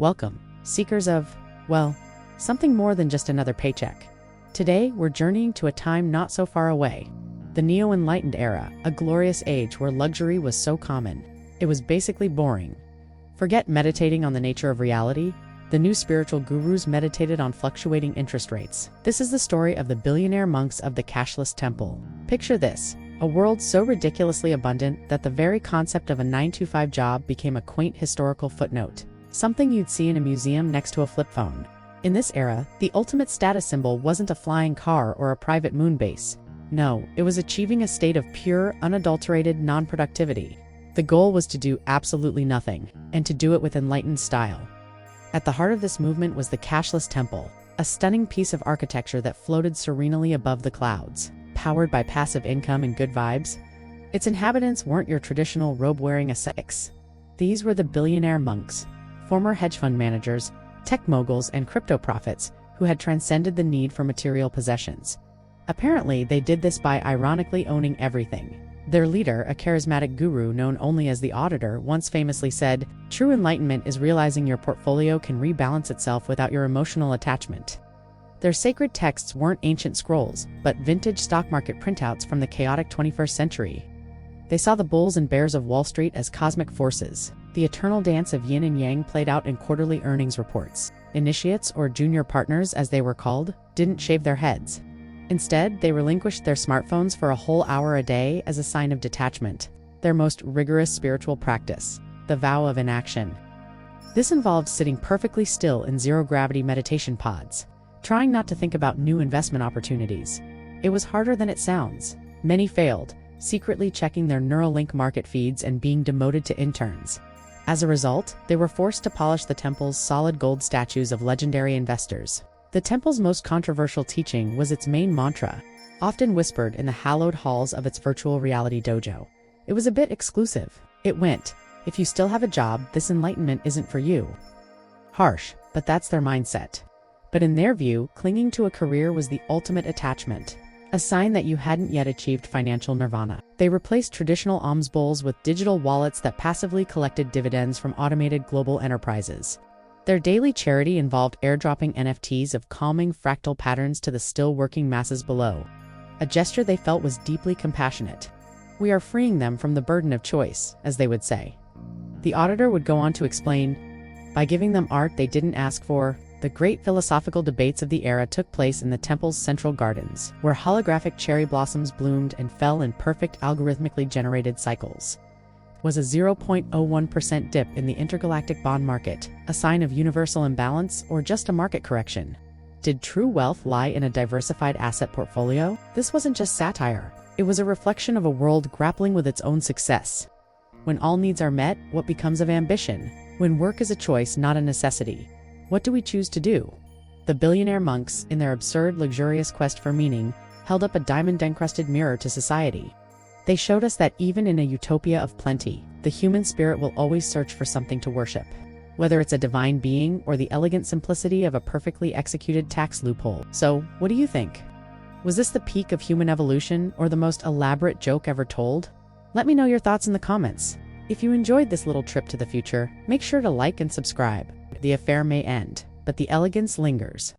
Welcome, seekers of, well, something more than just another paycheck. Today, we're journeying to a time not so far away. The Neo-Enlightened era, a glorious age where luxury was so common. It was basically boring. Forget meditating on the nature of reality. The new spiritual gurus meditated on fluctuating interest rates. This is the story of the billionaire monks of the Cashless temple. Picture this, a world so ridiculously abundant that the very concept of a 9-to-5 job became a quaint historical footnote. Something you'd see in a museum next to a flip phone. In this era, the ultimate status symbol wasn't a flying car or a private moon base. No, it was achieving a state of pure, unadulterated non-productivity. The goal was to do absolutely nothing, and to do it with enlightened style. At the heart of this movement was the Cashless Temple, a stunning piece of architecture that floated serenely above the clouds, powered by passive income and good vibes. Its inhabitants weren't your traditional robe-wearing ascetics. These were the billionaire monks, former hedge fund managers, tech moguls, and crypto prophets who had transcended the need for material possessions. Apparently, they did this by ironically owning everything. Their leader, a charismatic guru known only as the Auditor, once famously said, "True enlightenment is realizing your portfolio can rebalance itself without your emotional attachment." Their sacred texts weren't ancient scrolls, but vintage stock market printouts from the chaotic 21st century. They saw the bulls and bears of Wall Street as cosmic forces. The eternal dance of yin and yang played out in quarterly earnings reports. Initiates, or junior partners as they were called, didn't shave their heads. Instead, they relinquished their smartphones for a whole hour a day as a sign of detachment, their most rigorous spiritual practice, the vow of inaction. This involved sitting perfectly still in zero-gravity meditation pods, trying not to think about new investment opportunities. It was harder than it sounds. Many failed, secretly checking their Neuralink market feeds and being demoted to interns. As a result, they were forced to polish the temple's solid gold statues of legendary investors. The temple's most controversial teaching was its main mantra, often whispered in the hallowed halls of its virtual reality dojo. It was a bit exclusive. It went, "If you still have a job, this enlightenment isn't for you." Harsh, but that's their mindset. But in their view, clinging to a career was the ultimate attachment, a sign that you hadn't yet achieved financial nirvana. They replaced traditional alms bowls with digital wallets that passively collected dividends from automated global enterprises. Their daily charity involved airdropping NFTs of calming fractal patterns to the still working masses below, a gesture they felt was deeply compassionate. "We are freeing them from the burden of choice," as they would say. The Auditor would go on to explain, by giving them art they didn't ask for, the great philosophical debates of the era took place in the temple's central gardens, where holographic cherry blossoms bloomed and fell in perfect algorithmically generated cycles. Was a 0.01% dip in the intergalactic bond market a sign of universal imbalance or just a market correction? Did true wealth lie in a diversified asset portfolio? This wasn't just satire. It was a reflection of a world grappling with its own success. When all needs are met, what becomes of ambition? When work is a choice, not a necessity, what do we choose to do? The billionaire monks, in their absurd, luxurious quest for meaning, held up a diamond-encrusted mirror to society. They showed us that even in a utopia of plenty, the human spirit will always search for something to worship. Whether it's a divine being or the elegant simplicity of a perfectly executed tax loophole. So, what do you think? Was this the peak of human evolution or the most elaborate joke ever told? Let me know your thoughts in the comments. If you enjoyed this little trip to the future, make sure to like and subscribe. The affair may end, but the elegance lingers.